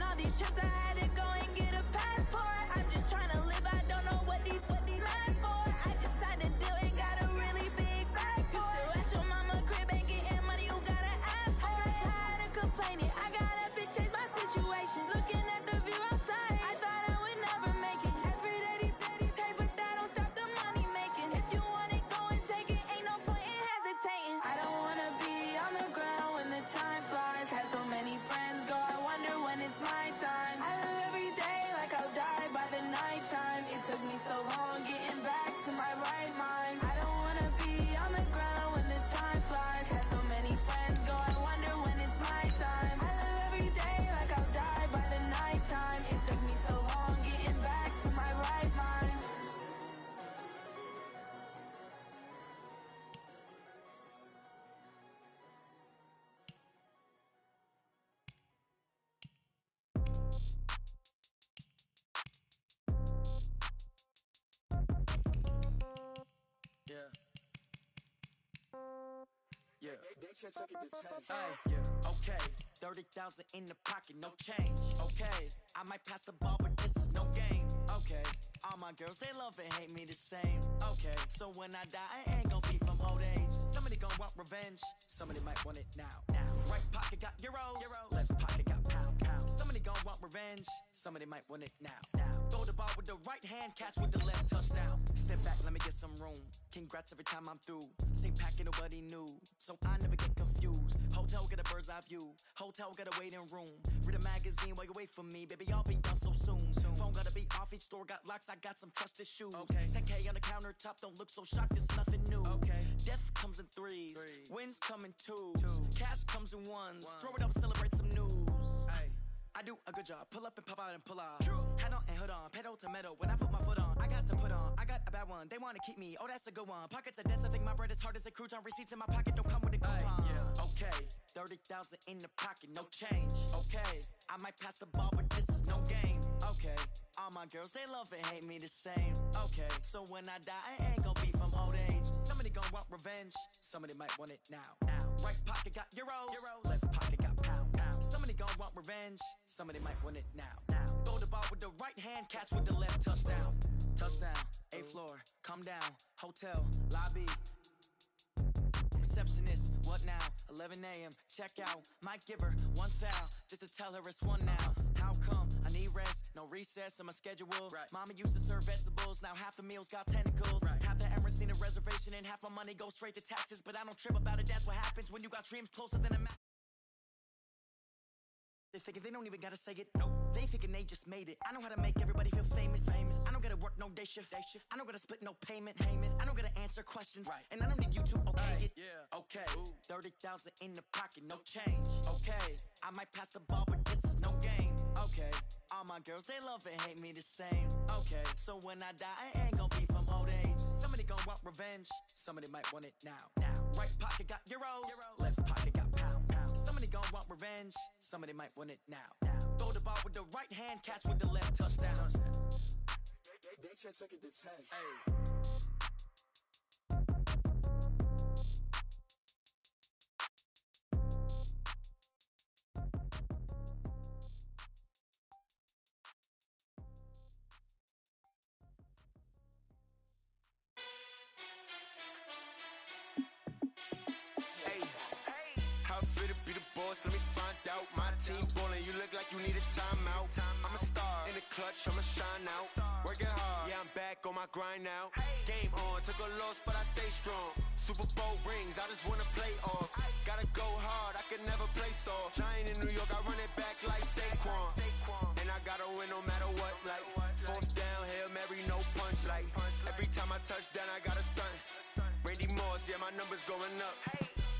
all these trips, I had to go and get a passport. I'm just trying to live, I don't know what these mad for. I just signed a deal and got a really big bag for it. You still at your mama crib and getting money, you gotta ask for it. I got tired of complaining, I got up and changed my situation. Looking at the view outside, I thought I would never make it. Every day these take, but that don't stop the money making. If you want it, go and take it, ain't no point in hesitating. I don't wanna be on the ground when the time flies. Had so many friends go, I wonder when it's my time. I live every day like I'll die by the nighttime. It took me so long getting back to my right mind. I don't wanna be on the ground when the time flies. Had so many friends go, I wonder when it's my time. I live every day like I'll die by the nighttime. It took me so long getting back to my right mind. Yeah. Yeah. Hey, yeah. Okay. 30,000 in the pocket, no change. Okay. I might pass the ball, but this is no game. Okay. All my girls, they love and hate me the same. Okay. So when I die, I ain't gon' be from old age. Somebody gon' want revenge. Somebody might want it now. Right pocket got euros. Left pocket got pounds. Somebody gon' want revenge. Somebody might want it now. Throw the ball with the right hand, catch with the left, touchdown. Step back, let me get some room. Congrats every time I'm through. Same packet, nobody knew, so I never get confused. Hotel get a bird's eye view. Hotel got a waiting room. Read a magazine while you wait for me, baby. I'll be done so soon. Phone gotta be off, each store got locks. I got some trusted shoes. Okay. 10K on the countertop, don't look so shocked. It's nothing new. Okay. Death comes in threes. Wins come in twos. Cash comes in ones. Throw it up, celebrate some news. Ay. I do a good job, pull up and pop out and pull off. Head on and hood on, pedal to metal. When I put my foot on, I got to put on. I got a bad one, they wanna keep me. Oh, that's a good one. Pockets are dense, I think my bread is hard as a crouton. Receipts in my pocket don't come with a coupon. Okay, 30,000 in the pocket, no change. Okay, I might pass the ball, but this is no game. Okay, all my girls, they love and hate me the same. Okay, so when I die, I ain't gon' be from old age. Somebody gon' want revenge. Somebody might want it now. Right pocket got euros. Left pocket got pounds. Somebody gon' want revenge. Somebody might want it now. Throw the ball with the right hand, catch with the left, touchdown. Touchdown, 8th floor, come down, hotel, lobby. Receptionist, what now? 11 a.m., check out. Might give her one foul, just to tell her it's one now. How come? I need rest, no recess in my schedule. Mama used to serve vegetables, now half the meals got tentacles. Half the Emirates need a reservation and half my money goes straight to taxes. But I don't trip about it, that's what happens when you got dreams closer than a map. They thinking they don't even gotta say it. Nope. They thinking they just made it. I know how to make everybody feel famous. I don't gotta work no day shift. I don't gotta split no payment. I don't gotta answer questions. And I don't need you to okay it. Okay. 30,000 in the pocket, no change. Okay. I might pass the ball, but this is no game. Okay. All my girls, they love and hate me the same. Okay. So when I die, I ain't gon' be from old age. Somebody gon' want revenge. Somebody might want it now. Right pocket got euros. Left pocket got pounds. Somebody gon' want revenge. Somebody might want it now. Throw the ball with the right hand, catch with the left, touchdown. They took it to 10. Let me find out. My team ballin', you look like you need a timeout. I'm a star in the clutch, I'ma shine out. Working hard, yeah, I'm back on my grind now. Game on, took a loss, but I stay strong. Super Bowl rings, I just wanna play off. Gotta go hard, I can never play soft. Giant in New York, I run it back like Saquon. And I gotta win no matter what, like 4th down, Hail Mary, no punch. Like every time I touch down, I gotta stunt. Randy Moss, yeah, my numbers going up.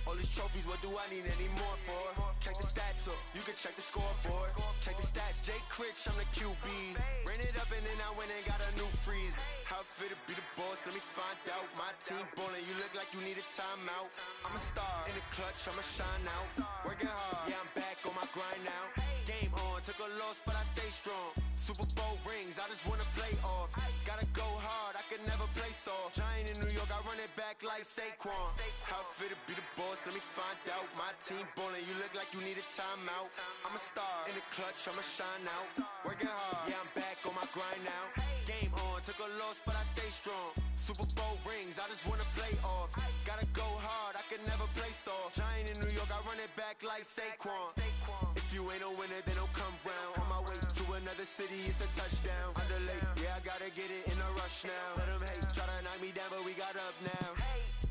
All these trophies, what do I need any more for? Check the stats up, you can check the scoreboard. Check the stats, Jake Critch, I'm the QB. Ran it up and then I went and got a new freeze. How it feel to be the boss, let me find out. My team ballin', you look like you need a timeout. I'm a star in the clutch, I'ma shine out. Working hard, yeah, I'm back on my grind now. Game on, took a loss, but I stay strong. Super Bowl rings, I just wanna play off. Gotta go hard, I can never play soft. Giant in New York, I run it back like Saquon. How fit to be the boss, let me find out. My team ballin', you look like you need a timeout. I'm a star in the clutch, I'ma shine out. Working hard, yeah, I'm back on my grind now. Game on, took a loss, but I stay strong. Super Bowl rings, I just wanna play off. Gotta go hard, I can never play soft. Giant in New York, I run it back like Saquon. If you ain't a winner, then don't come round. On my way to another city, it's a touchdown. Underlay, yeah, I gotta get it in a rush now. Let them hate, try to knock me down, but we got up now.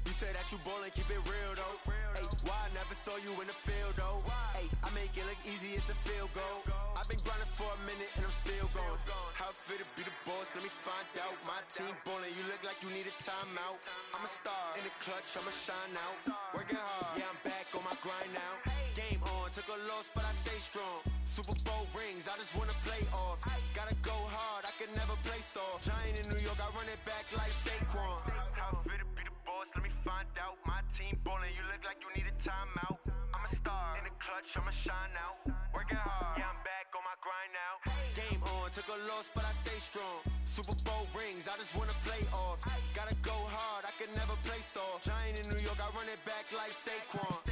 You say that you ballin', keep it real though. Hey, why I never saw you in the field though? Hey, I make it look easy, it's a field goal. I've been grinding for a minute and I'm still going. How fit to be the boss, let me find out. My team ballin', you look like you need a timeout. I'm a star in the clutch, I'ma shine out. Working hard, yeah, I'm back on my grind now. Game on, took a loss, but I stay strong. Super Bowl rings, I just wanna play off. Gotta go hard, I can never play soft. Giant in New York, I run it back like Saquon. How fit to be the boss, let me find out. My team ballin', you look like you need a timeout. I'm a star in the clutch, I'ma shine out. Working hard, yeah, I'm back on my grind now. Game on, took a loss, but I stay strong. Super Bowl rings, I just wanna play off. Gotta go hard, I can never play soft. Giant in New York, I run it back like Saquon.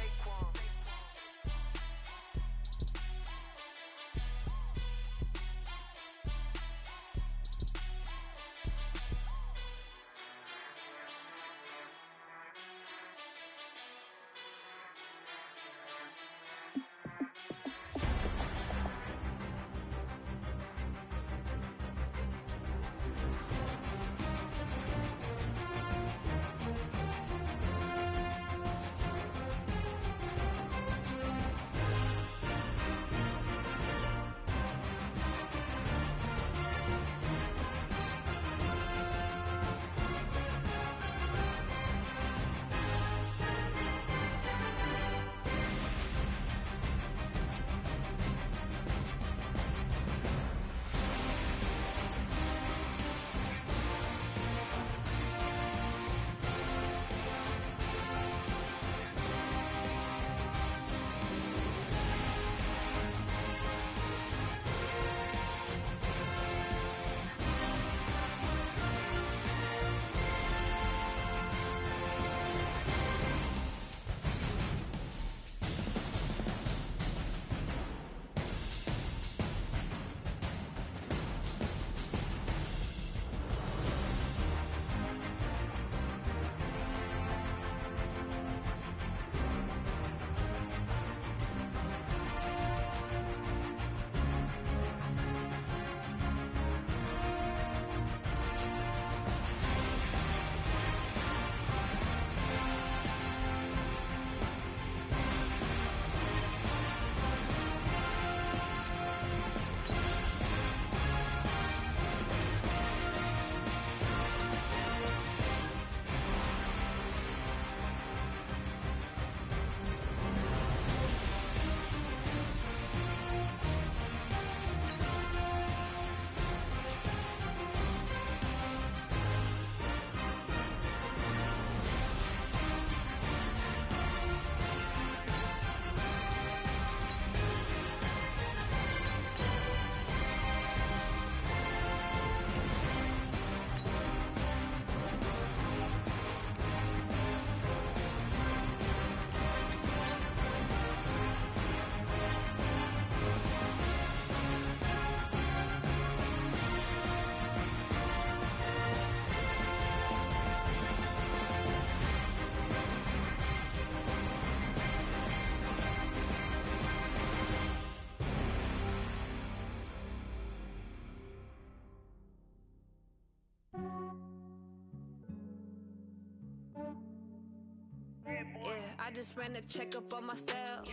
I just ran a checkup on myself.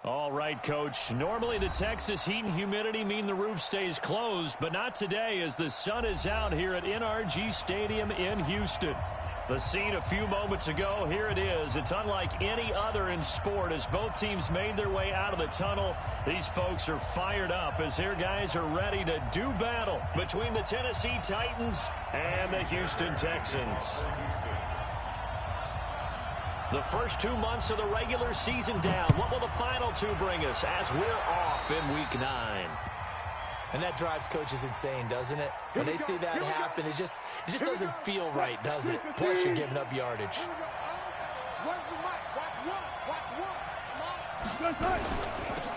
All right, Coach. Normally the Texas heat and humidity mean the roof stays closed, but not today as the sun is out here at NRG Stadium in Houston. The scene a few moments ago, here it is. It's unlike any other in sport as both teams made their way out of the tunnel. These folks are fired up as their guys are ready to do battle between the Tennessee Titans and the Houston Texans. The first 2 months of the regular season down. What will the final 2 bring us as we're off in Week 9? And that drives coaches insane, doesn't it? When they see that happen, it just doesn't feel right, does it? Plus, you're giving up yardage.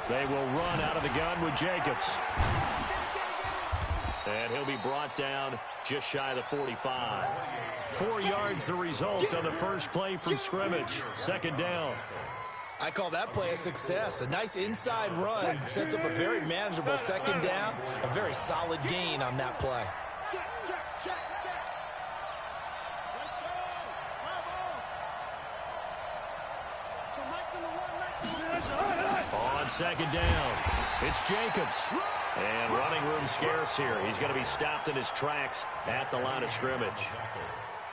They will run out of the gun with Jacobs. And he'll be brought down just shy of the 45. 4 yards the result on the first play from scrimmage. Second down. I call that play a success. A nice inside run sets up a very manageable second down. A very solid gain on that play. On second down, it's Jacobs. And running room scarce here. He's going to be stopped in his tracks at the line of scrimmage.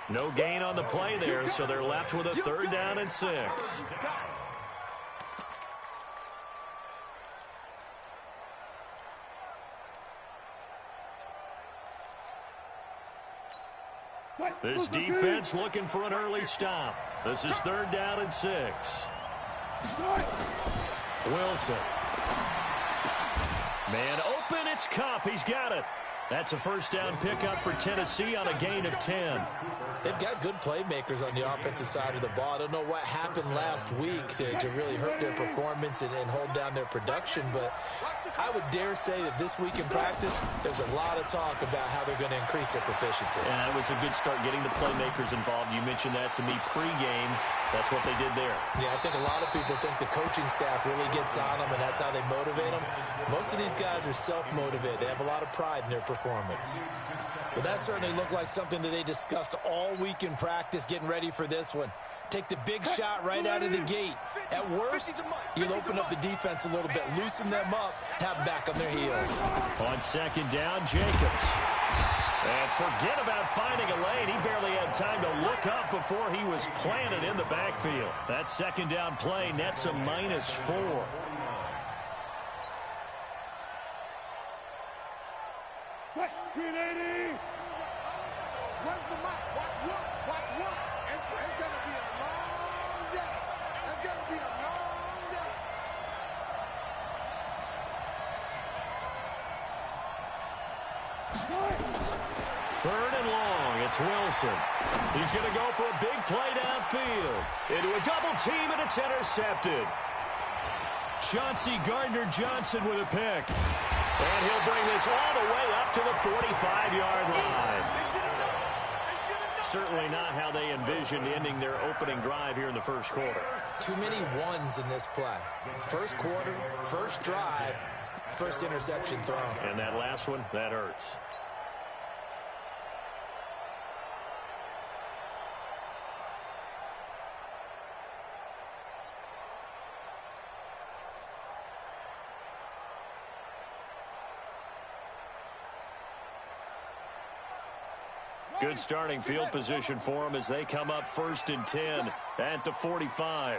No gain on the play there, so they're left with a 3rd down and 6. This defense looking for an early stop. This is 3rd down and 6. Wilson. Man open, it's Cup. He's got it. That's a first down pickup for Tennessee on a gain of 10. They've got good playmakers on the offensive side of the ball. I don't know what happened last week to really hurt their performance and hold down their production, but I would dare say that this week in practice, there's a lot of talk about how they're going to increase their proficiency. And that was a good start getting the playmakers involved. You mentioned that to me pregame. That's what they did there. Yeah, I think a lot of people think the coaching staff really gets on them, and that's how they motivate them. Most of these guys are self-motivated. They have a lot of pride in their performance. Well, that certainly looked like something that they discussed all week in practice getting ready for this one. Take the big shot right out of the gate. At worst, you'll open up the defense a little bit, loosen them up, have them back on their heels. On second down, Jacobs. And forget about finding a lane. He barely had time to look up before he was planted in the backfield. That second down play nets a -4. Green 80. Where's the mic? Watch one. Watch one. It's going to be a long day. It's going to be a long day. Third and long. It's Wilson. He's going to go for a big play downfield. Into a double team, and it's intercepted. Chauncey Gardner-Johnson with a pick. And he'll bring this all the way up to the 45-yard line. Certainly not how they envisioned ending their opening drive here in the first quarter. Too many ones in this play. First quarter, first drive, first interception thrown. And that last one, that hurts. Good starting field position for them as they come up 1st and 10 at the 45.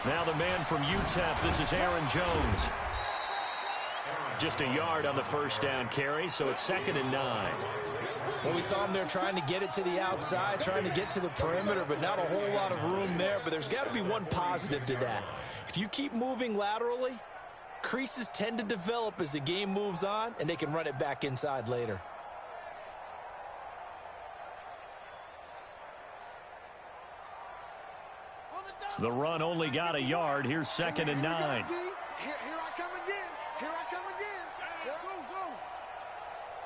Now the man from UTEP, this is Aaron Jones. Just a yard on the first down carry, so it's 2nd and 9. Well, we saw him there trying to get it to the outside, trying to get to the perimeter, but not a whole lot of room there. But there's got to be one positive to that. If you keep moving laterally, creases tend to develop as the game moves on, and they can run it back inside later. The run only got a yard. Here's 2nd and 9. Here I come again. Here I come again. Go, go.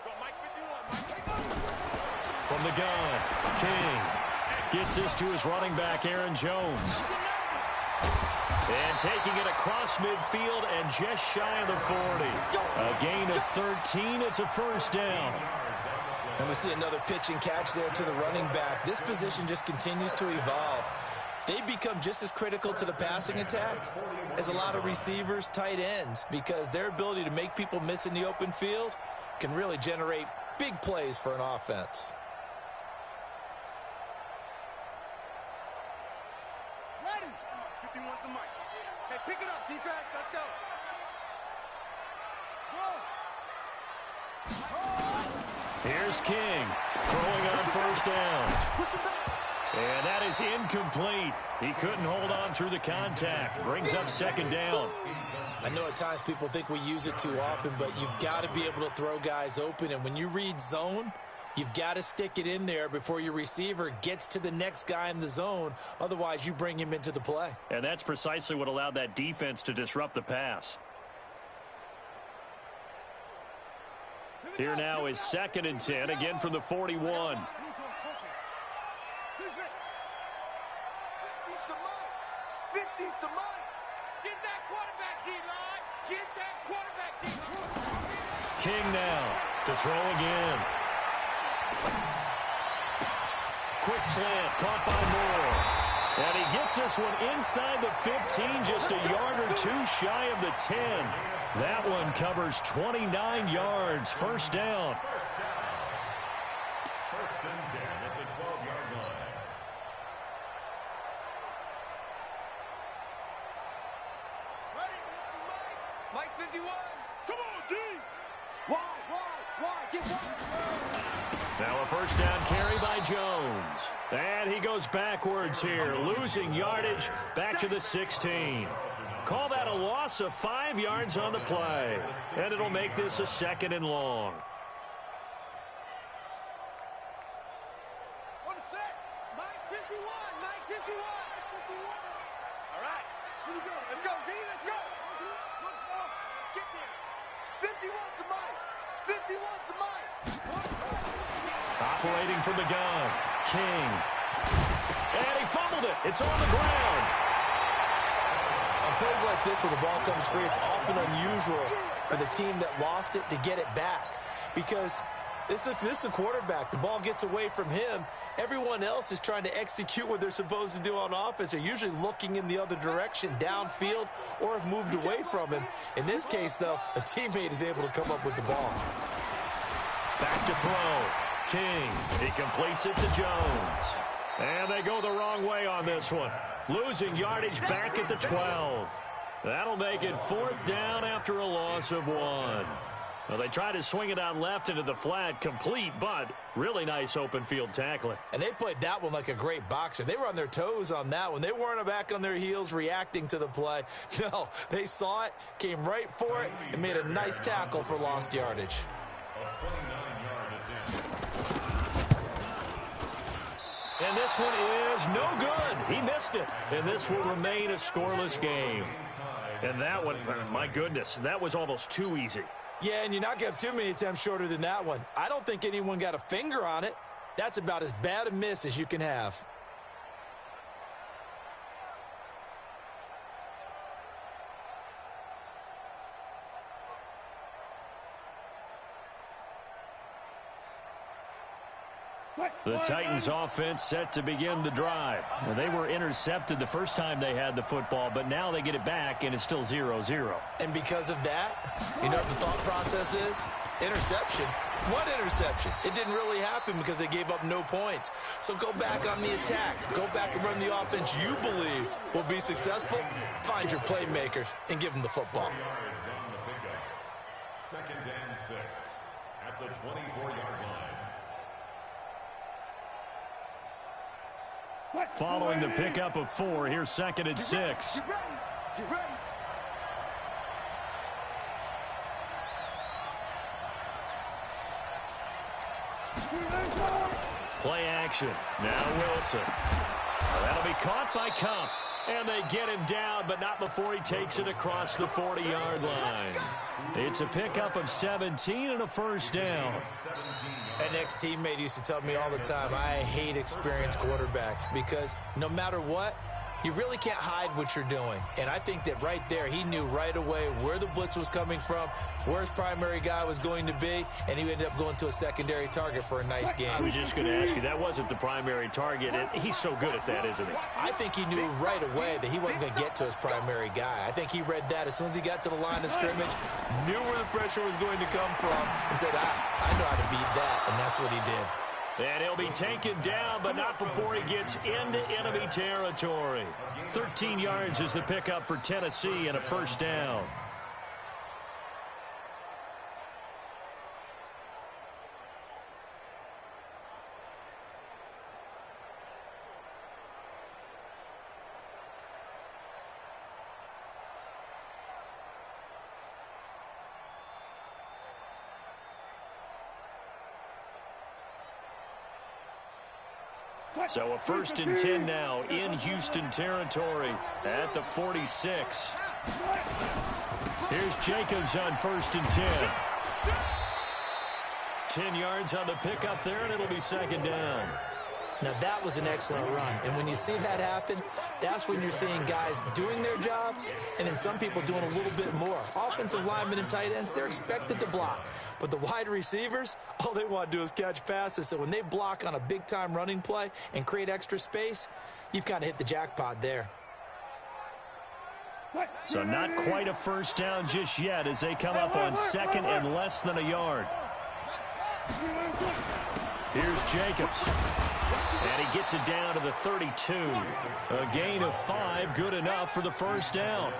Go, Mike 51. From the gun, King gets this to his running back, Aaron Jones. And taking it across midfield and just shy of the 40. A gain of 13. It's a first down. And we see another pitch and catch there to the running back. This position just continues to evolve. They become just as critical to the passing attack as a lot of receivers, tight ends, because their ability to make people miss in the open field can really generate big plays for an offense. Ready. 51's the mic. Hey, pick it up, defense. Let's go. Here's King throwing on first down. Push him back. And that is incomplete. He couldn't hold on through the contact. Brings up second down. I know at times people think we use it too often, but you've got to be able to throw guys open. And when you read zone, you've got to stick it in there before your receiver gets to the next guy in the zone. Otherwise, you bring him into the play. And that's precisely what allowed that defense to disrupt the pass. Here now is 2nd and 10, again from the 41. 50's the mark. Get that quarterback, D-line. Get that quarterback, D-line. King now to throw again. Quick slant, caught by Moore. And he gets this one inside the 15, just a yard or two shy of the 10. That one covers 29 yards, first down. First and 10 at the 12-yard line. Ready? Mike 51. Come on, D. Wide. Get wide. Now a first down carry by Jones. And he goes backwards here, losing yardage back to the 16. Call that a loss of 5 yards on the play. And it'll make this a 2nd and long. On the set. Mike 51. All right. Here we go. Let's go, D. Let's go. Once more. Get there. 51 to Mike. 51 to Mike. Operating from the gun, King. And he fumbled it. It's on the ground. On plays like this where the ball comes free, it's often unusual for the team that lost it to get it back. Because this is the quarterback. The ball gets away from him. Everyone else is trying to execute what they're supposed to do on offense. They're usually looking in the other direction, downfield, or have moved away from him. In this case, though, a teammate is able to come up with the ball. Back to throw. King. He completes it to Jones. And they go the wrong way on this one. Losing yardage back at the 12. That'll make it 4th down after a loss of 1. Well, they tried to swing it out left into the flat, complete, but really nice open field tackling. And they played that one like a great boxer. They were on their toes on that one. They weren't back on their heels reacting to the play. No, they saw it, came right for it, and made a nice tackle for lost yardage. A 29-yard attempt. And this one is no good. He missed it. And this will remain a scoreless game. And that one, my goodness, that was almost too easy. Yeah, and you're not going to have too many attempts shorter than that one. I don't think anyone got a finger on it. That's about as bad a miss as you can have. The Titans offense set to begin the drive. Well, they were intercepted the first time they had the football, but now they get it back, and it's still 0-0. And because of that, you know what the thought process is? Interception. What interception? It didn't really happen because they gave up no points. So go back on the attack. Go back and run the offense you believe will be successful. Find your playmakers and give them the football. 2nd and 6 at the 24-yard line. Following the pickup of 4, here's 2nd and 6. Get ready. Play action. Now Wilson. That'll be caught by Cup. And they get him down, but not before he takes it across the 40-yard line. It's a pickup of 17 and a first down. An ex-teammate used to tell me all the time, I hate experienced quarterbacks because no matter what, you really can't hide what you're doing. And I think that right there, he knew right away where the blitz was coming from, where his primary guy was going to be, and he ended up going to a secondary target for a nice game. I was just going to ask you, that wasn't the primary target. And he's so good at that, isn't he? I think he knew right away that he wasn't going to get to his primary guy. I think he read that as soon as he got to the line of scrimmage, knew where the pressure was going to come from, and said, I know how to beat that, and that's what he did. And he'll be taken down, but not before he gets into enemy territory. 13 yards is the pickup for Tennessee and a first down. So a 1st and 10 now in Houston territory at the 46. Here's Jacobs on 1st and 10. 10 yards on the pickup there, and it'll be 2nd down. Now, that was an excellent run. And when you see that happen, that's when you're seeing guys doing their job and then some people doing a little bit more. Offensive linemen and tight ends, they're expected to block. But the wide receivers, all they want to do is catch passes. So when they block on a big-time running play and create extra space, you've kind of hit the jackpot there. So not quite a 1st down just yet as they come up on 2nd and less than a yard. Here's Jacobs. And he gets it down to the 32. A gain of 5, good enough for the 1st down.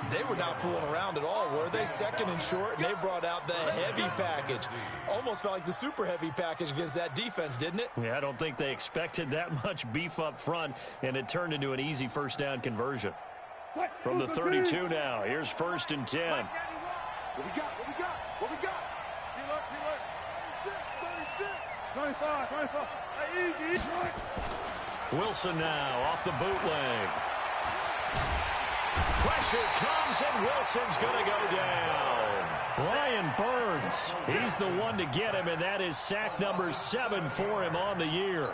They were not fooling around at all, were they? 2nd and short, and they brought out the heavy package. Almost felt like the super heavy package against that defense, didn't it? Yeah, I don't think they expected that much beef up front, and it turned into an easy 1st down conversion. From the 32 now, here's 1st and 10. What we got? What we got? What we got? Reload. 36. 25. Wilson now off the bootleg. Pressure comes, and Wilson's going to go down. Brian Burns, he's the one to get him, and that is sack number 7 for him on the year.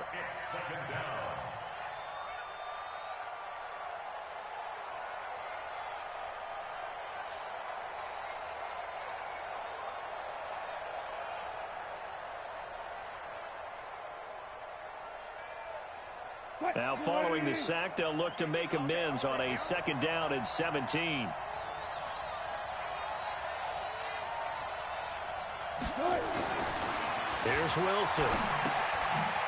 Now following the sack, they'll look to make amends on a 2nd down and 17. Here's Wilson.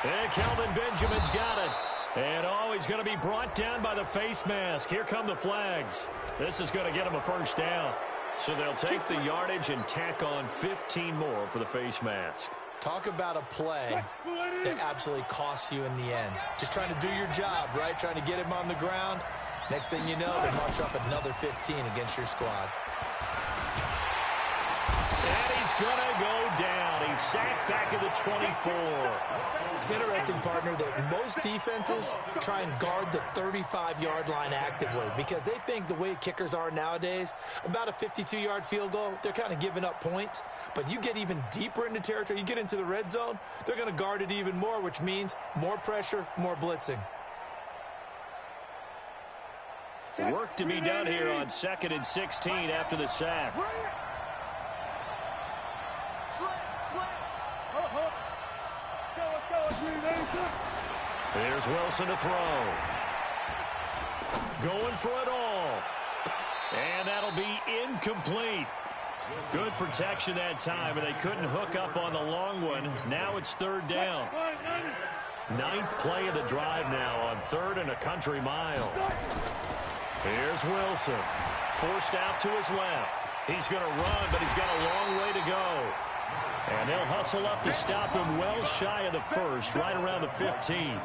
And Kelvin Benjamin's got it. And he's going to be brought down by the face mask. Here come the flags. This is going to get him a 1st down. So they'll take the yardage and tack on 15 more for the face mask. Talk about a play that absolutely costs you in the end. Just trying to do your job, right? Trying to get him on the ground. Next thing you know, they march up another 15 against your squad. And he's going to go down. He's sacked back at the 24. It's interesting, partner, that most defenses try and guard the 35-yard line actively because they think the way kickers are nowadays, about a 52-yard field goal, they're kind of giving up points. But you get even deeper into territory, you get into the red zone, they're going to guard it even more, which means more pressure, more blitzing. Work to be done here on 2nd and 16 after the sack. Here's Wilson to throw. Going for it all. And that'll be incomplete. Good protection that time, and they couldn't hook up on the long one. Now it's 3rd down. 9th play of the drive now on 3rd and a country mile. Here's Wilson. Forced out to his left. He's going to run, but he's got a long way to go. And they'll hustle up to stop him well shy of the 1st, right around the 15.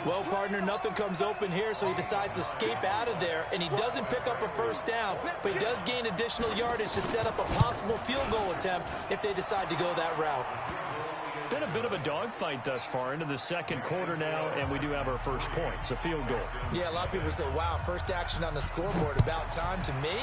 Well, partner, nothing comes open here, so he decides to escape out of there, and he doesn't pick up a 1st down, but he does gain additional yardage to set up a possible field goal attempt if they decide to go that route. Been a bit of a dogfight thus far into the 2nd quarter now, and we do have our first point. It's a field goal. Yeah, a lot of people say, wow, first action on the scoreboard, about time. To me,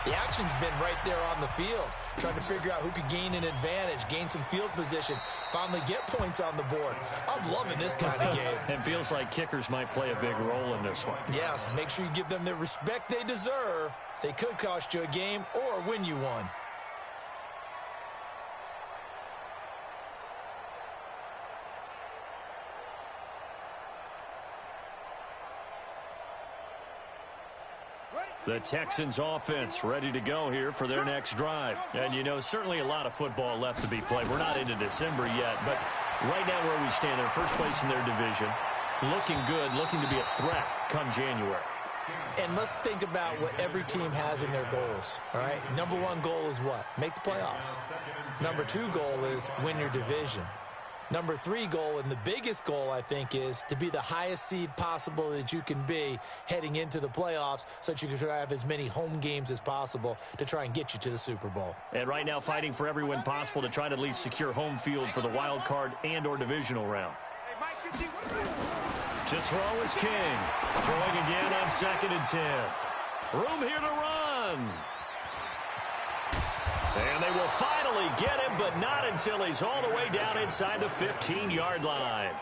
the action's been right there on the field, trying to figure out who could gain an advantage, gain some field position, finally get points on the board. I'm loving this kind of game. It feels like kickers might play a big role in this one. Yes, make sure you give them the respect they deserve. They could cost you a game or win you one. The Texans offense ready to go here for their next drive. And, you know, certainly a lot of football left to be played. We're not into December yet, but right now where we stand, they're first place in their division. Looking good, looking to be a threat come January. And let's think about what every team has in their goals, all right? Number 1 goal is what? Make the playoffs. Number 2 goal is win your division. Number 3 goal, and the biggest goal, I think, is to be the highest seed possible that you can be heading into the playoffs so that you can try to have as many home games as possible to try and get you to the Super Bowl. And right now fighting for every win possible to try to at least secure home field for the wild card and or divisional round. To throw is King. Throwing again on 2nd and 10. Room here to run. And they will finally get him, but not until he's all the way down inside the 15-yard line.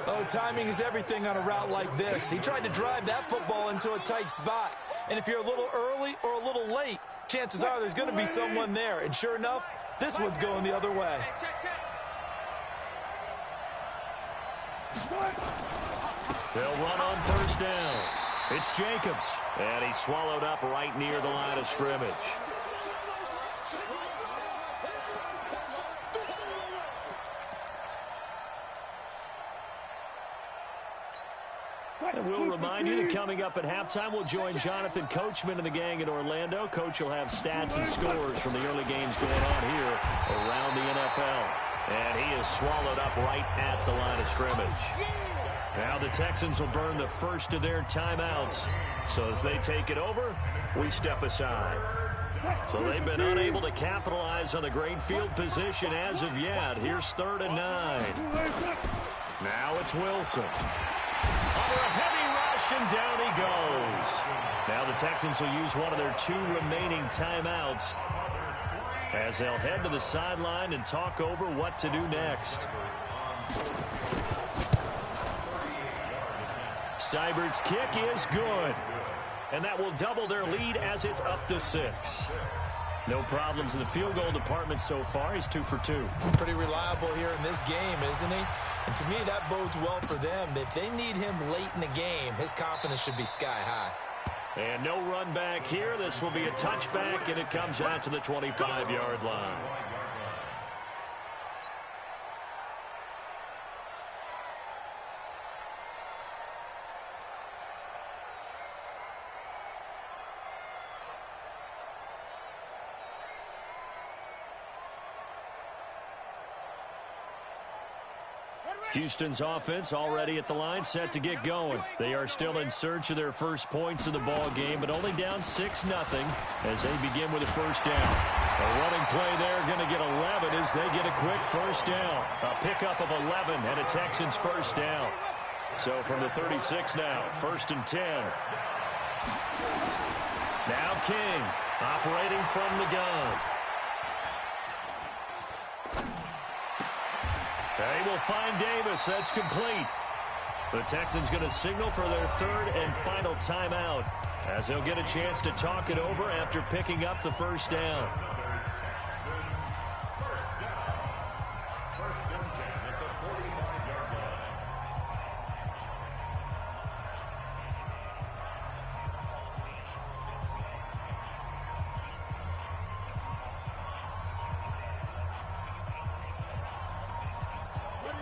Oh, timing is everything on a route like this. He tried to drive that football into a tight spot. And if you're a little early or a little late, chances are there's going to be someone there. And sure enough, this one's going the other way. They'll run on 1st down. It's Jacobs. And he's swallowed up right near the line of scrimmage. And we'll remind you that coming up at halftime, we'll join Jonathan Coachman and the gang in Orlando. Coach will have stats and scores from the early games going on here around the NFL. And he is swallowed up right at the line of scrimmage. Now the Texans will burn the first of their timeouts. So as they take it over, we step aside. So they've been unable to capitalize on the great field position as of yet. Here's 3rd and 9. Now it's Wilson. Under a heavy rush, and down he goes. Now the Texans will use one of their 2 remaining timeouts as they'll head to the sideline and talk over what to do next. Seibert's kick is good. And that will double their lead as it's up to 6. No problems in the field goal department so far. He's 2 for 2. Pretty reliable here in this game, isn't he? And to me, that bodes well for them. If they need him late in the game, his confidence should be sky high. And no run back here. This will be a touchback, and it comes out to the 25-yard line. Houston's offense already at the line, set to get going. They are still in search of their first points of the ball game, but only down 6-0 as they begin with a 1st down. A running play there, going to get 11 as they get a quick 1st down. A pickup of 11 and a Texans 1st down. So from the 36 now, 1st and 10. Now King operating from the gun. They will find Davis. That's complete. The Texans going to signal for their 3rd and final timeout as they'll get a chance to talk it over after picking up the 1st down.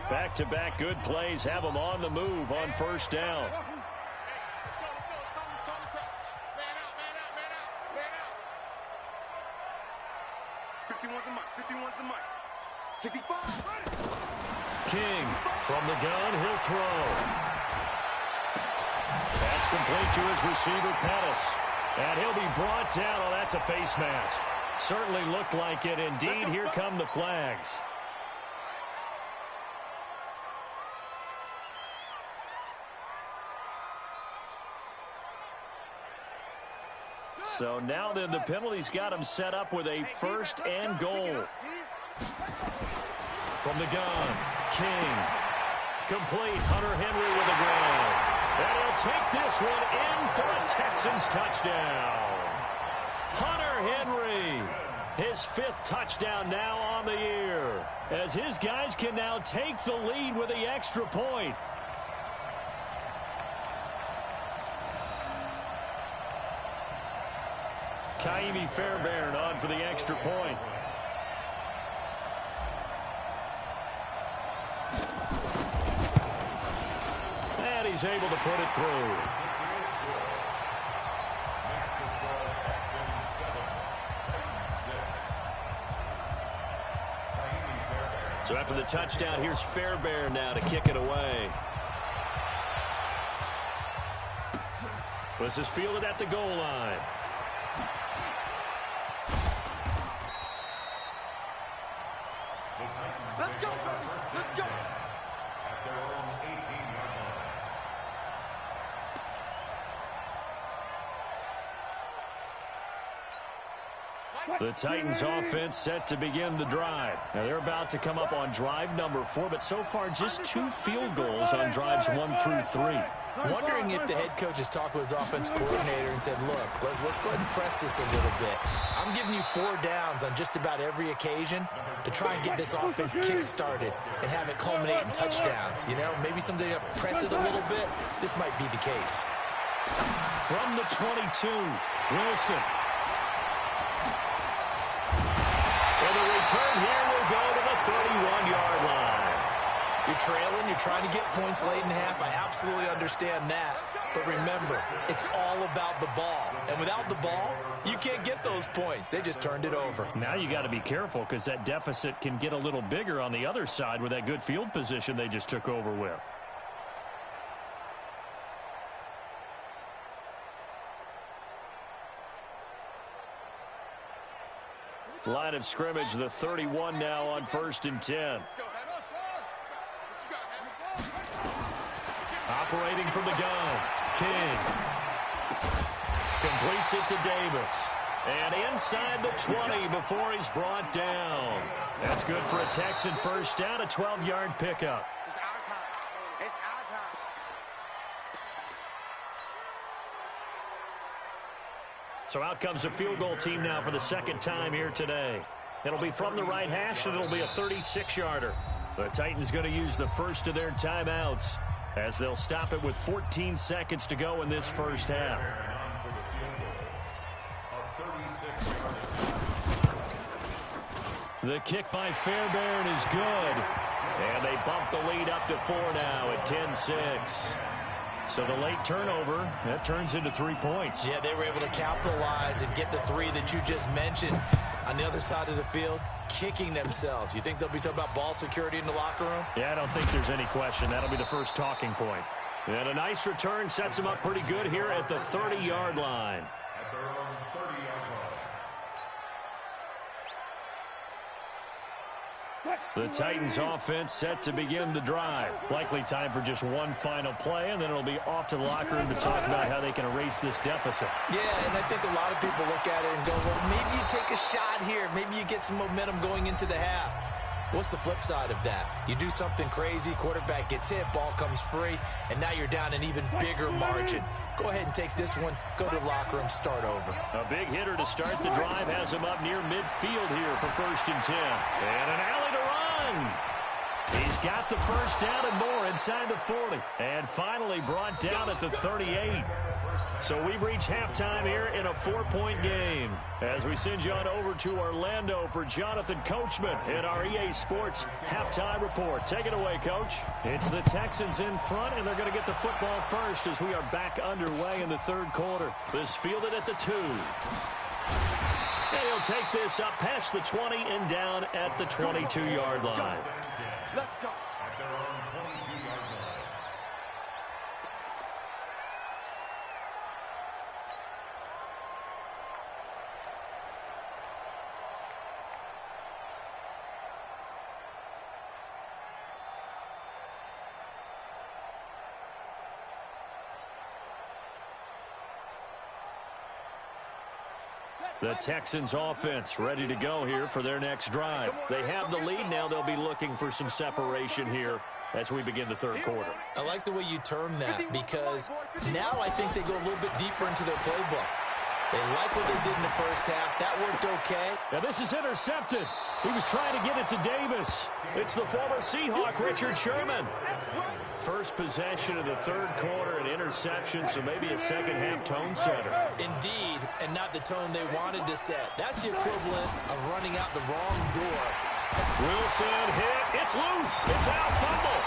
Back-to-back good plays have them on the move on 1st down. King from the gun, he'll throw. That's complete to his receiver, Pettis. And he'll be brought down. Oh, that's a face mask. Certainly looked like it. Indeed, here come the flags. So now then the penalty's got him set up with a 1st and goal. From the gun, King. Complete, Hunter Henry with a grab. And he'll take this one in for a Texans touchdown. Hunter Henry, his 5th touchdown now on the year, as his guys can now take the lead with the extra point. Kaimi Fairbairn on for the extra point. And he's able to put it through. So after the touchdown, here's Fairbairn now to kick it away. This is fielded at the goal line. Let's go, baby. Let's go. At their own 18-yard line. The Titans offense set to begin the drive. Now they're about to come up on drive number 4, but so far just 2 field goals on drives 1 through 3. Wondering if the head coach has talked with his offense coordinator and said, look, let's go ahead and press this a little bit. I'm giving you 4 downs on just about every occasion to try and get this offense kick-started and have it culminate in touchdowns. You know, maybe someday to press it a little bit. This might be the case. From the 22, Wilson. And the return here will go to the 31-yard line. You're trailing, you're trying to get points late in half. I absolutely understand that. But remember, it's all about the ball. And without the ball, you can't get those points. They just turned it over. Now you got to be careful because that deficit can get a little bigger on the other side with that good field position they just took over with. Line of scrimmage, the 31 now on 1st and 10. Operating from the gun, King. Completes it to Davis. And inside the 20 before he's brought down. That's good for a Texan first down, a 12-yard pickup. It's our time. It's our time. So out comes a field goal team now for the second time here today. It'll be from the right hash, and it'll be a 36-yarder. The Titans going to use the first of their timeouts as they'll stop it with 14 seconds to go in this first half. The kick by Fairbairn is good. And they bump the lead up to 4 now at 10-6. So the late turnover, that turns into 3 points. Yeah, they were able to capitalize and get the 3 that you just mentioned on the other side of the field, kicking themselves. You think they'll be talking about ball security in the locker room? Yeah, I don't think there's any question. That'll be the first talking point. And a nice return sets them up pretty good here at the 30-yard line. At their own 30-yard line. The Titans offense set to begin the drive. Likely time for just one final play, and then it'll be off to the locker room to talk about how they can erase this deficit. Yeah, and I think a lot of people look at it and go, well, maybe you take a shot here. Maybe you get some momentum going into the half. What's the flip side of that? You do something crazy, quarterback gets hit, ball comes free, and now you're down an even bigger margin. Go ahead and take this one, go to the locker room, start over. A big hitter to start the drive has him up near midfield here for 1st and 10. And an alley to run. He's got the first down and more inside the 40. And finally brought down at the 38. So we've reached halftime here in a 4-point game. As we send you on over to Orlando for Jonathan Coachman in our EA Sports Halftime Report. Take it away, Coach. It's the Texans in front, and they're going to get the football first as we are back underway in the 3rd quarter. This fielded at the 2. And he'll take this up past the 20 and down at the 22-yard line. Let's go. At their own 22-yard line. The Texans offense ready to go here for their next drive. They have the lead now. They'll be looking for some separation here as we begin the 3rd quarter. I like the way you term that because now I think they go a little bit deeper into their playbook. They like what they did in the first half. That worked okay. Now this is intercepted. He was trying to get it to Davis. It's the former Seahawk, Richard Sherman. First possession of the 3rd quarter, an interception, so maybe a second-half tone setter. Indeed, and not the tone they wanted to set. That's the equivalent of running out the wrong door. Wilson hit. It's loose. It's out. Fumble.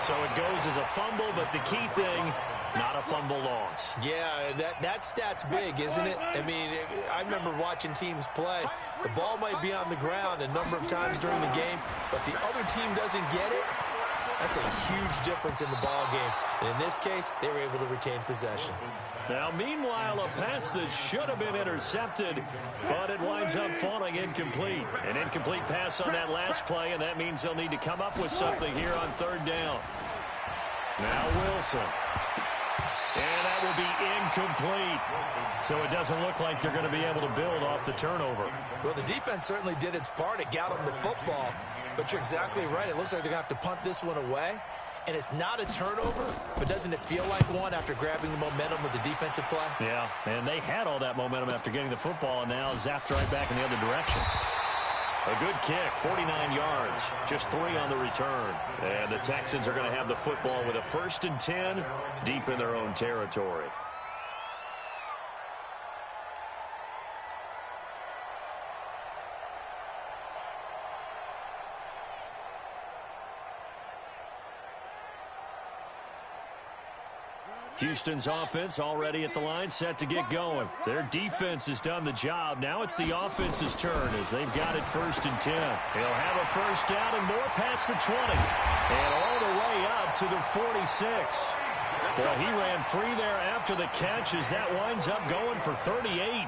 So it goes as a fumble, but the key thing, not a fumble loss. Yeah, that stat's big, isn't it? I mean, I remember watching teams play. The ball might be on the ground a number of times during the game, but the other team doesn't get it. That's a huge difference in the ball game. And in this case, they were able to retain possession. Now, meanwhile, a pass that should have been intercepted, but it winds up falling incomplete. An incomplete pass on that last play, and that means they'll need to come up with something here on 3rd down. Now Wilson. And that will be incomplete. So it doesn't look like they're going to be able to build off the turnover. Well, the defense certainly did its part. It got them the football. But you're exactly right. It looks like they're going to have to punt this one away. And it's not a turnover, but doesn't it feel like one after grabbing the momentum with the defensive play? Yeah, and they had all that momentum after getting the football, and now zapped right back in the other direction. A good kick, 49 yards, just 3 on the return. And the Texans are going to have the football with a 1st and 10 deep in their own territory. Houston's offense already at the line, set to get going. Their defense has done the job. Now it's the offense's turn as they've got it 1st and 10. He'll have a 1st down and more past the 20. And all the way up to the 46. Well, he ran free there after the catch as that winds up going for 38.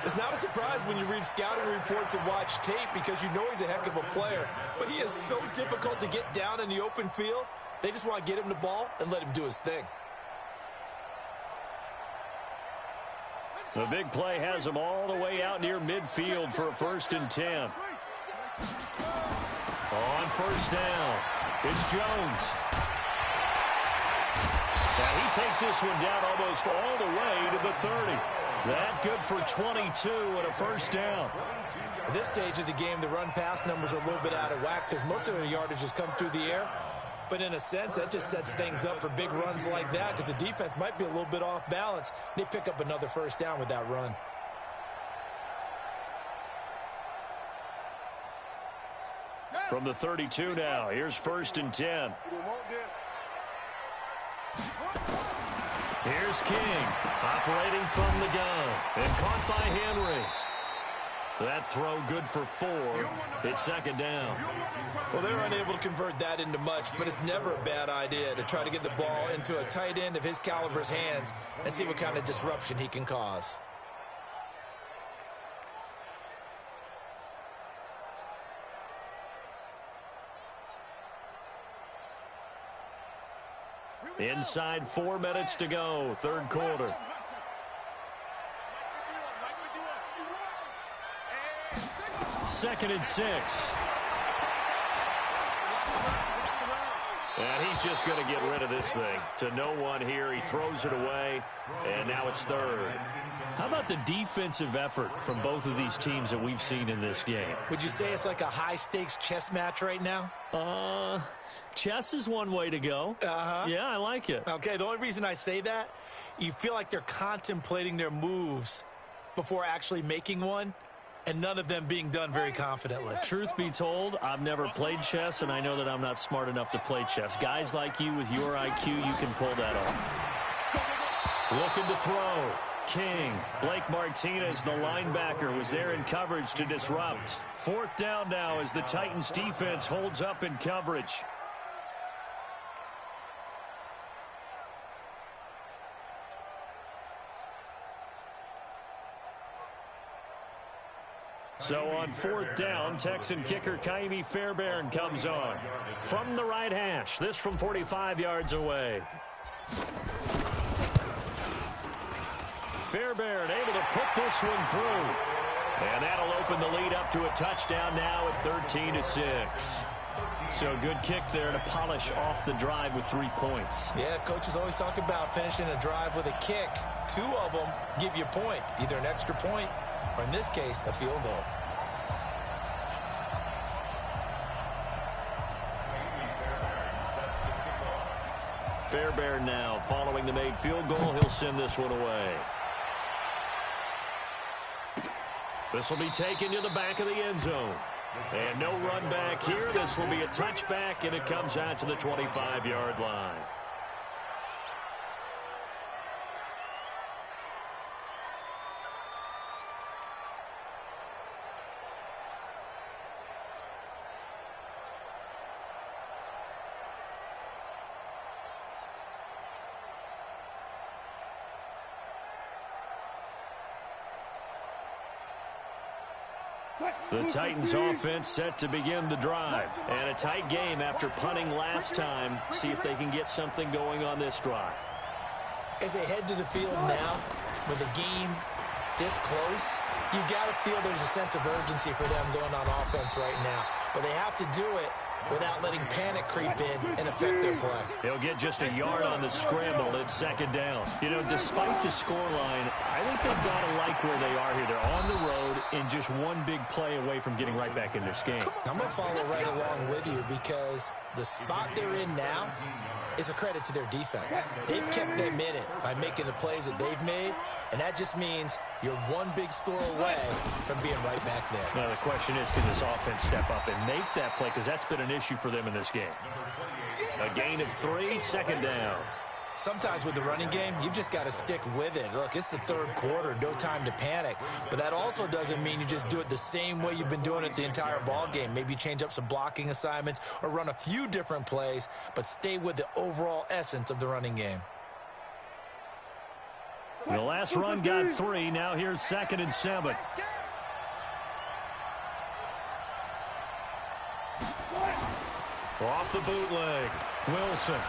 It's not a surprise when you read scouting reports and watch tape because you know he's a heck of a player. But he is so difficult to get down in the open field. They just want to get him the ball and let him do his thing. The big play has him all the way out near midfield for a 1st and 10. On 1st down, it's Jones. And he takes this one down almost all the way to the 30. That good for 22 and a 1st down. At this stage of the game, the run-pass numbers are a little bit out of whack because most of their yardage has come through the air. But in a sense, that just sets things up for big runs like that because the defense might be a little bit off balance. They pick up another 1st down with that run. From the 32 now, here's 1st and 10. Here's King, operating from the gun, and caught by Henry. That throw good for 4. It's 2nd down. Well, they're unable to convert that into much, but it's never a bad idea to try to get the ball into a tight end of his caliber's hands and see what kind of disruption he can cause. Inside 4 minutes to go, 3rd quarter. Second and 6. And he's just going to get rid of this thing. To no one here. He throws it away, and now it's 3rd. How about the defensive effort from both of these teams that we've seen in this game? Would you say it's like a high-stakes chess match right now? Chess is one way to go. Yeah, I like it. Okay, the only reason I say that, you feel like they're contemplating their moves before actually making one, and none of them being done very confidently. Truth be told, I've never played chess, and I know that I'm not smart enough to play chess. Guys like you with your IQ, you can pull that off. Looking to throw. King. Blake Martinez, the linebacker, was there in coverage to disrupt. 4th down now as the Titans defense holds up in coverage. So on 4th down, Texan kicker Kaimi Fairbairn comes on. From the right hash, this from 45 yards away. Fairbairn able to put this one through. And that'll open the lead up to a touchdown now at 13-6. So a good kick there to polish off the drive with 3 points. Yeah, coaches always talk about finishing a drive with a kick. 2 of them give you points, either an extra point or, in this case, a field goal. Fairbairn now following the made field goal. He'll send this one away. This will be taken to the back of the end zone. And no run back here. This will be a touchback, and it comes out to the 25-yard line. The Titans offense set to begin the drive. And a tight game after punting last time. See if they can get something going on this drive. As they head to the field now, with the game this close, you got to feel there's a sense of urgency for them going on offense right now. But they have to do it without letting panic creep in and affect their play. He'll get just a yard on the scramble at second down. You know, despite the scoreline, I think they've got to like where they are here. They're on the road and just one big play away from getting right back in this game. I'm going to follow right along with you because the spot they're in now is a credit to their defense. They've kept them in it by making the plays that they've made, and that just means you're one big score away from being right back there. Now, the question is, can this offense step up and make that play? Because that's been an issue for them in this game. A gain of 3, second down. Sometimes with the running game, you've just got to stick with it. Look, it's the third quarter, no time to panic. But that also doesn't mean you just do it the same way you've been doing it the entire ball game. Maybe change up some blocking assignments or run a few different plays, but stay with the overall essence of the running game. The last run got 3. Now here's 2nd and 7. Off the bootleg, Wilson.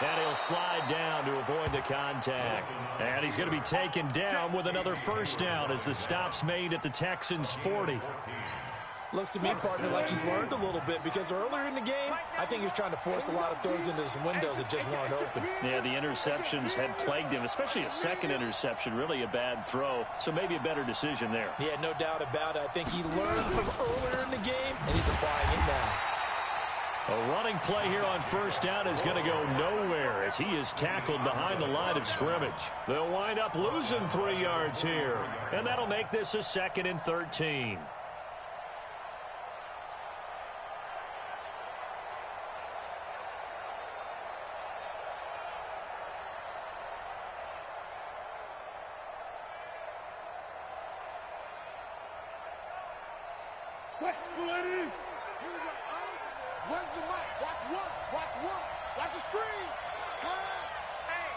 And he'll slide down to avoid the contact. And he's going to be taken down with another first down as the stop's made at the Texans' 40. Looks to me, partner, like he's learned a little bit because earlier in the game, I think he was trying to force a lot of throws into some windows that just weren't open. Yeah, the interceptions had plagued him, especially a second interception, really a bad throw. So maybe a better decision there. Yeah, no doubt about it. I think he learned from earlier in the game, and he's applying it now. A running play here on first down is going to go nowhere as he is tackled behind the line of scrimmage. They'll wind up losing 3 yards here, and that'll make this a 2nd and 13. Ready? When's the mic? Watch what? Watch what? Watch the screen. Pass. Hey,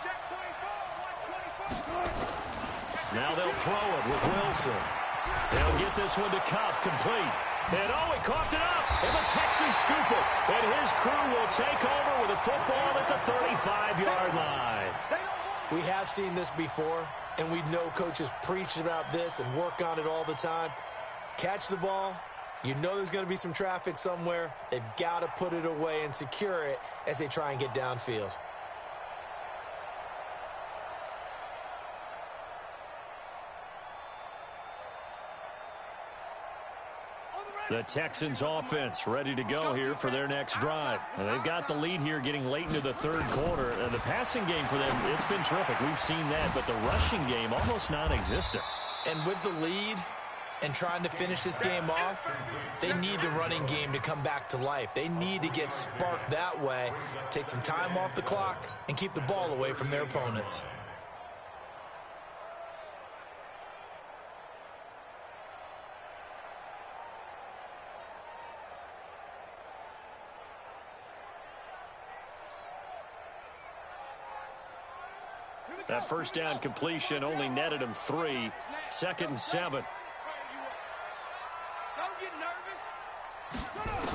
check 24. Watch 24. Now they'll throw it with Wilson. They'll get this one to Cup, complete. And he coughed it up. And the Texans scoop it. And his crew will take over with a football at the 35-yard line. We have seen this before, and we know coaches preach about this and work on it all the time. Catch the ball. You know there's going to be some traffic somewhere. They've got to put it away and secure it as they try and get downfield. The Texans offense ready to go here for their next drive. And they've got the lead here getting late into the third quarter. The passing game for them, it's been terrific. We've seen that, but the rushing game almost non-existent. And with the lead and trying to finish this game off, they need the running game to come back to life. They need to get sparked that way, take some time off the clock, and keep the ball away from their opponents. That first down completion only netted him 3. 2nd and 7.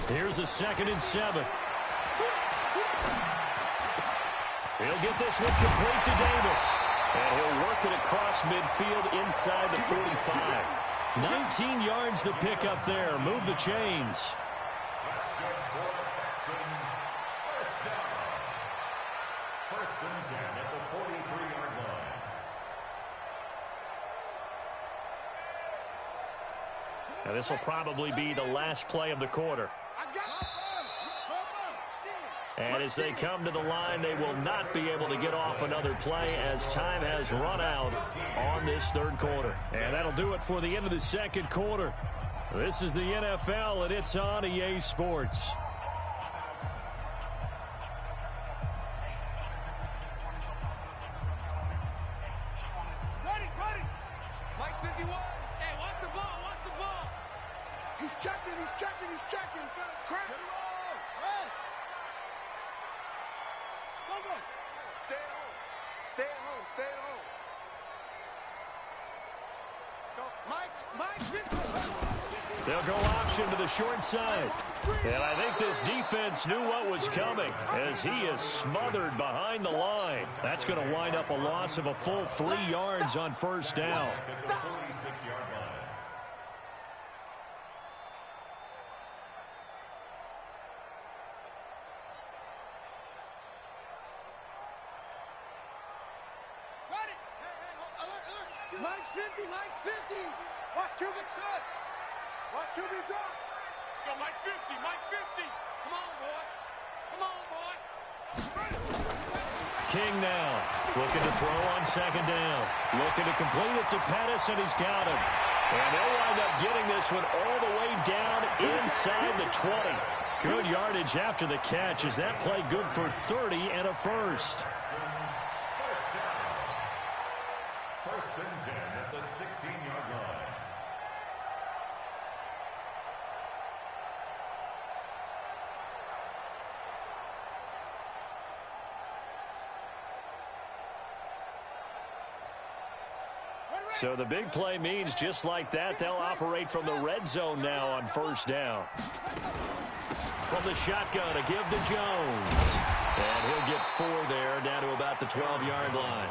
Here's a 2nd and 7. He'll get this one complete to Davis. And he'll work it across midfield inside the 45. 19 yards to pick up there. Move the chains. That's good for the Texans. First down. 1st and 10 at the 43-yard line. Now this will probably be the last play of the quarter. And as they come to the line, they will not be able to get off another play as time has run out on this third quarter. And that'll do it for the end of the second quarter. This is the NFL, and it's on EA Sports. Ready. Mike 51. Hey, watch the ball. He's checking. Crack the roll. Right. Go. Stay at home. Let's go. They'll go option to the short side. And I think this defense knew what was coming as he is smothered behind the line. That's going to wind up a loss of a full 3 yards on first down. Mike's 50, Mike's 50. Watch QB shot. Watch QB drop. Go Mike 50, Mike 50. Come on, boy. Come on, boy. King now looking to throw on second down. Looking to complete it to Pettis, and he's got him. And they'll wind up getting this one all the way down inside the 20. Good yardage after the catch. Is that play good for 30 and a first? First and 10 at the 16-yard line. So the big play means just like that, they'll operate from the red zone now on first down. From the shotgun, a give to Jones. And he'll get 4 there, down to about the 12-yard line.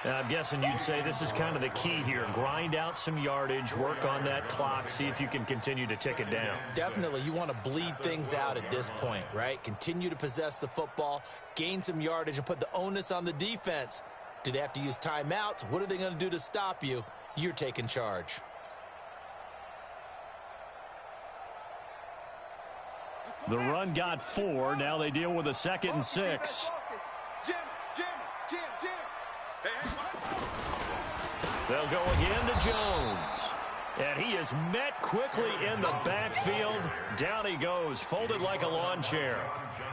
And I'm guessing you'd say this is kind of the key here. Grind out some yardage, work on that clock, see if you can continue to tick it down. Definitely, you want to bleed things out at this point, right? Continue to possess the football, gain some yardage, and put the onus on the defense. Do they have to use timeouts? What are they going to do to stop you? You're taking charge. The run got 4. Now they deal with a 2nd and 6. Jim. They'll go again to Jones. And he is met quickly in the backfield. Down he goes, folded like a lawn chair.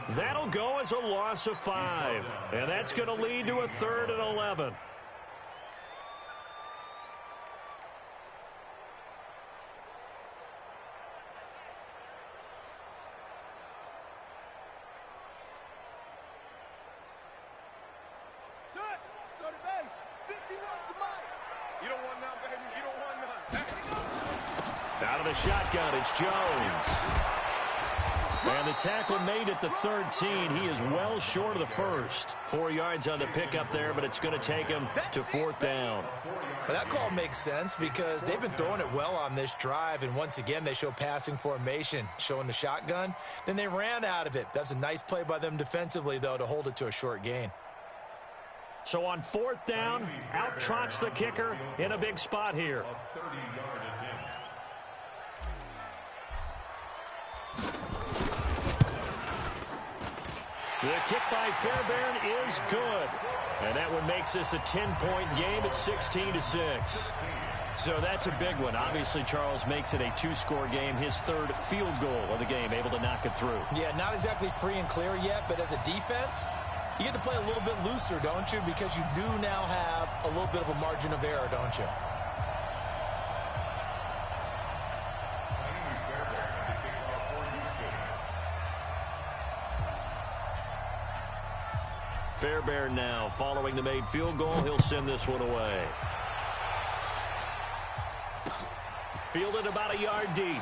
That'll go as a loss of 5. And that's going to lead to a 3rd and 11. Out of the shotgun, it's Jones. And the tackle made at the 13. He is well short of the first. 4 yards on the pickup there, but it's going to take him to 4th down. But that call makes sense because they've been throwing it well on this drive, and once again they show passing formation, showing the shotgun. Then they ran out of it. That's a nice play by them defensively, though, to hold it to a short gain. So on 4th down, out trots the kicker in a big spot here. A 30-yard attempt. The kick by Fairbairn is good. And that one makes this a 10-point game at 16-6. So that's a big one. Obviously, Charles makes it a 2-score game. His 3rd field goal of the game, able to knock it through. Yeah, not exactly free and clear yet, but as a defense, you get to play a little bit looser, don't you? Because you do now have a little bit of a margin of error, don't you? Fairbairn now following the made field goal. He'll send this one away. Fielded about a yard deep.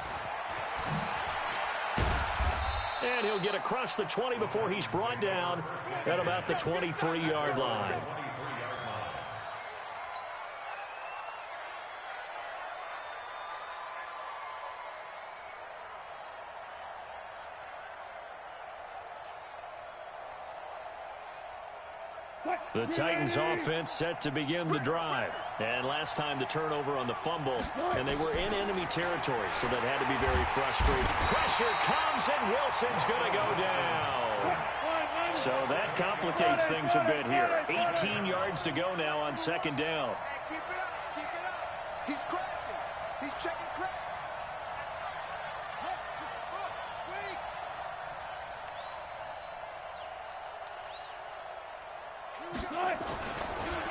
And he'll get across the 20 before he's brought down at about the 23-yard line. The Titans offense set to begin the drive. And last time the turnover on the fumble, and they were in enemy territory, so that had to be very frustrating. Pressure comes, and Wilson's going to go down. So that complicates things a bit here. 18 yards to go now on 2nd down. Keep it up. Keep it up. He's crashing. He's checking crash.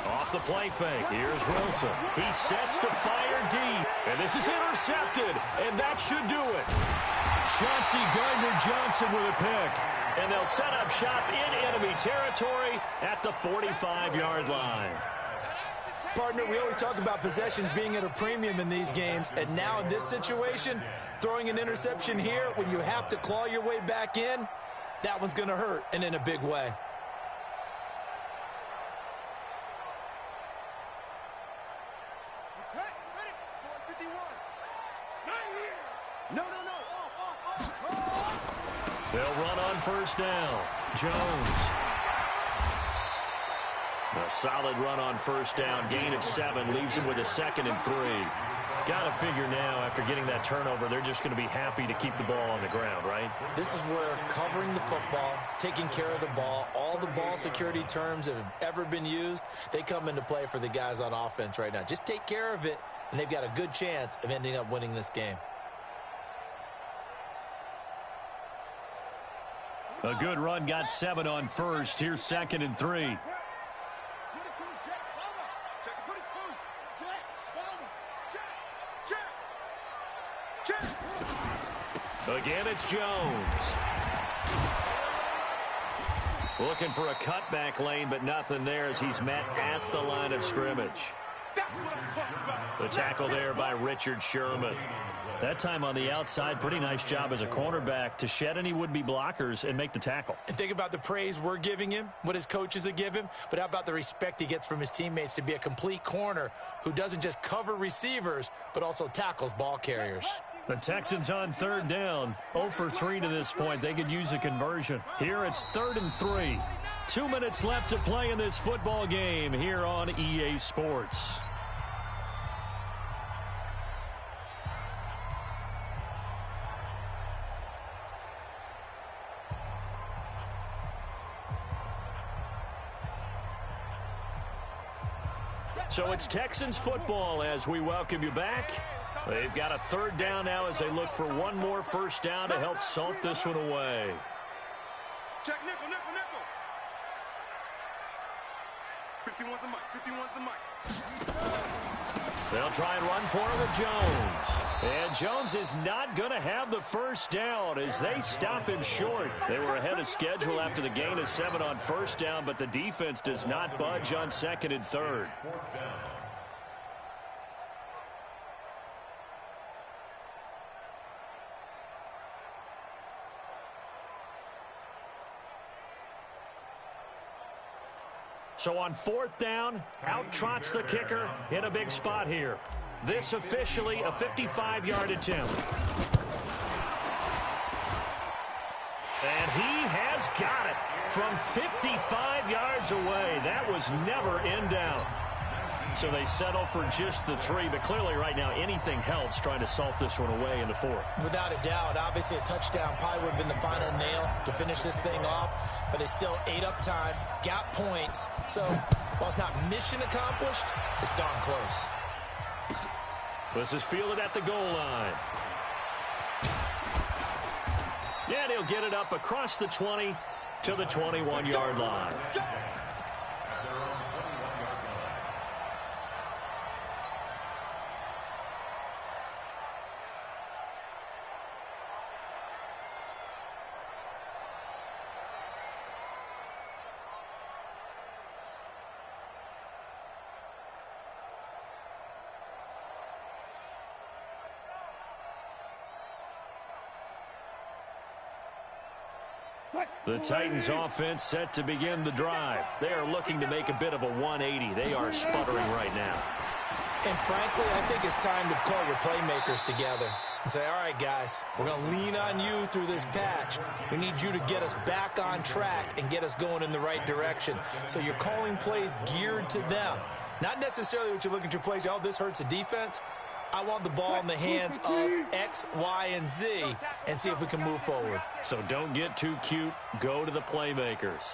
Off the play fake, here's Wilson. He sets to fire deep, and this is intercepted, and that should do it. Chauncey Gardner-Johnson with a pick, and they'll set up shop in enemy territory at the 45-yard line. Partner, we always talk about possessions being at a premium in these games, and now in this situation, throwing an interception here when you have to claw your way back in, that one's going to hurt, and in a big way. Okay, ready? 451. Not here. No. Off. They'll run on first down. Jones. A solid run on first down. Gain of 7 leaves him with a 2nd and 3. Got to figure now, after getting that turnover, they're just going to be happy to keep the ball on the ground, right? This is where covering the football, taking care of the ball, all the ball security terms that have ever been used, they come into play for the guys on offense right now. Just take care of it, and they've got a good chance of ending up winning this game. A good run got 7 on first. Here's 2nd and 3. Again, it's Jones. Looking for a cutback lane, but nothing there as he's met at the line of scrimmage. The tackle there by Richard Sherman. That time on the outside, pretty nice job as a cornerback to shed any would-be blockers and make the tackle. And think about the praise we're giving him, what his coaches have given him, but how about the respect he gets from his teammates to be a complete corner who doesn't just cover receivers, but also tackles ball carriers. The Texans on 3rd down, 0 for 3 to this point. They could use a conversion. Here it's 3rd and 3. 2 minutes left to play in this football game here on EA Sports. So it's Texans football as we welcome you back. They've got a 3rd down now as they look for one more first down to help salt this one away. Check nickel. 51's the mic. 51's the mic. They'll try and run for it with Jones. And Jones is not going to have the first down as they stop him short. They were ahead of schedule after the gain of 7 on first down, but the defense does not budge on 2nd and 3rd. So on 4th down, out trots the kicker in a big spot here. This officially a 55-yard attempt. And he has got it from 55 yards away. That was never in doubt. So they settle for just the 3, but clearly right now anything helps trying to salt this one away in the 4th. Without a doubt, obviously a touchdown probably would have been the final nail to finish this thing off, but it's still ate up time, got points. So while it's not mission accomplished, it's darn close. This is fielded at the goal line. Yeah, and he'll get it up across the 20 to the 21-yard line. The Titans offense set to begin the drive. They are looking to make a bit of a 180. They are sputtering right now. And frankly, I think it's time to call your playmakers together and say, all right, guys, we're going to lean on you through this patch. We need you to get us back on track and get us going in the right direction. So you're calling plays geared to them. Not necessarily what you look at your plays, oh, this hurts the defense. I want the ball in the hands of X, Y, and Z and see if we can move forward. So don't get too cute. Go to the playmakers.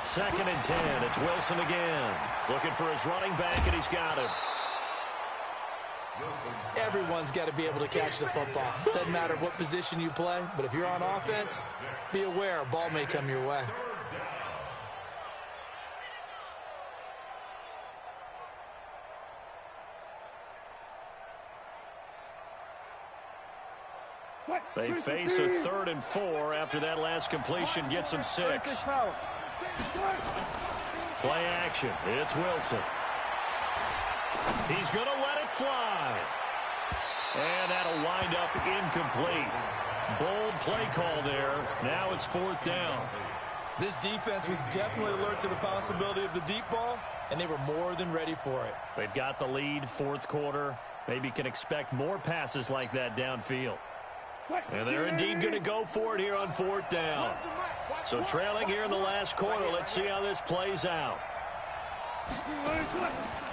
Second and 10. It's Wilson again. Looking for his running back, and he's got him. Everyone's got to be able to catch the football. Doesn't matter what position you play, but if you're on offense, be aware a ball may come your way. They face a 3rd and 4 after that last completion gets them 6. Play action. It's Wilson. He's going to let it fly. And that'll wind up incomplete. Bold play call there. Now it's 4th down. This defense was definitely alert to the possibility of the deep ball, and they were more than ready for it. They've got the lead, 4th quarter. Maybe can expect more passes like that downfield. And they're indeed going to go for it here on 4th down. So trailing here in the last quarter. Let's see how this plays out.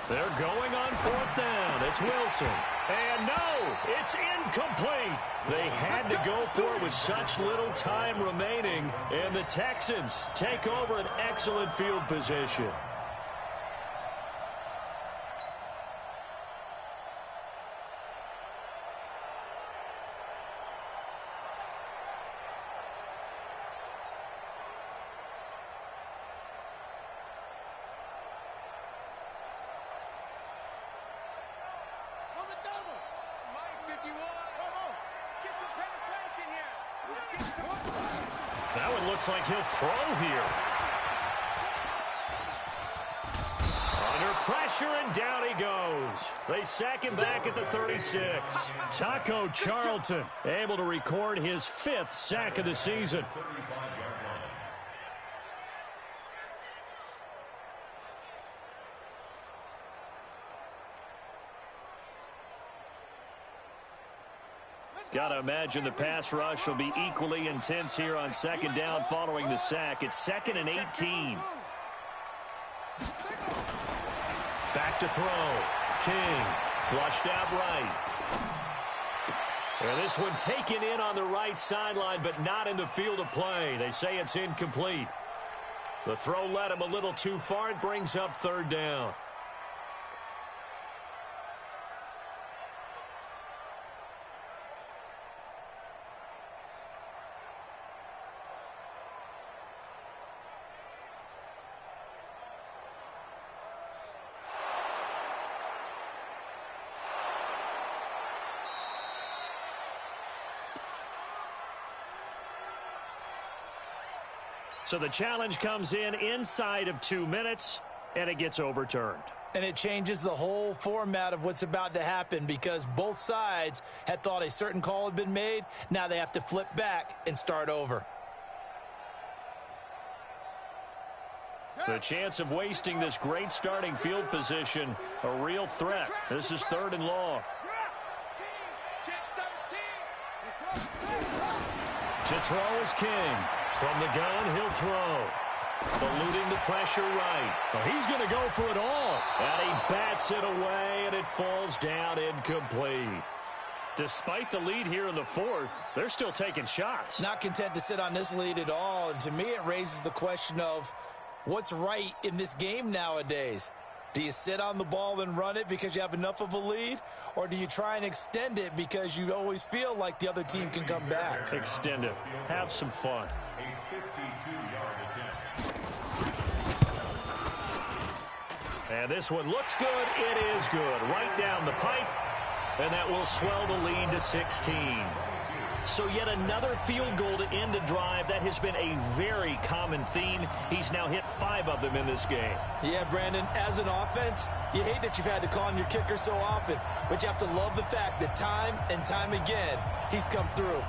They're going on 4th down. It's Wilson. And no, it's incomplete. They had to go for it with such little time remaining. And the Texans take over an excellent field position. That one looks like he'll throw here. Under pressure, and down he goes. They sack him back at the 36. Taco Charlton able to record his 5th sack of the season. Got to imagine the pass rush will be equally intense here on 2nd down following the sack. It's 2nd and 18. Back to throw. King flushed out right. And this one taken in on the right sideline, but not in the field of play. They say it's incomplete. The throw led him a little too far. It brings up 3rd down. So the challenge comes in inside of 2 minutes, and it gets overturned. And it changes the whole format of what's about to happen because both sides had thought a certain call had been made. Now they have to flip back and start over. The chance of wasting this great starting field position, a real threat. This is 3rd and long. To throw is King. From the gun, he'll throw. Eluding the pressure right. Well, he's going to go for it all. And he bats it away, and it falls down incomplete. Despite the lead here in the 4th, they're still taking shots. Not content to sit on this lead at all. And to me, it raises the question of what's right in this game nowadays. Do you sit on the ball and run it because you have enough of a lead? Or do you try and extend it because you always feel like the other team can come back? Extend it. Have some fun. A 52-yard attempt. And this one looks good. It is good. Right down the pipe. And that will swell the lead to 16. So yet another field goal to end a drive. That has been a very common theme. He's now hit 5 of them in this game. Yeah, Brandon, as an offense, you hate that you've had to call on your kicker so often, but you have to love the fact that time and time again, he's come through.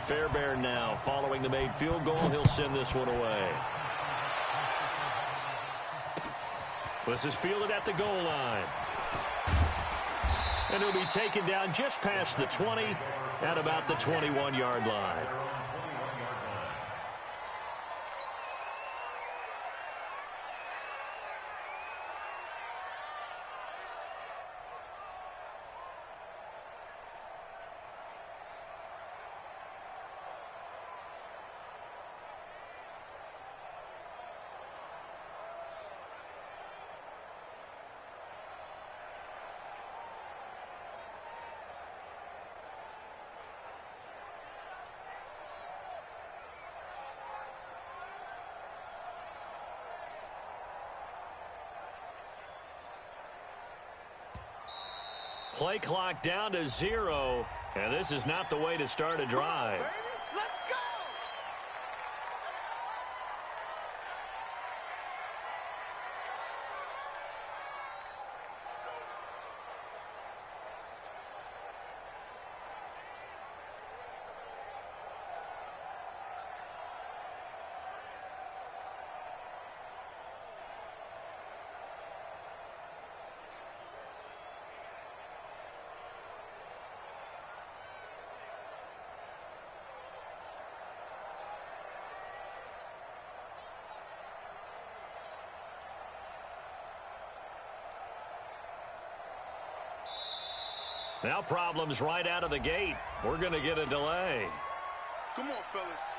Fairbairn now following the made field goal. He'll send this one away. This is fielded at the goal line. And he'll be taken down just past the 20 at about the 21-yard line. Play clock down to 0, and this is not the way to start a drive. Let's go! Now problems right out of the gate. We're going to get a delay. Come on, fellas.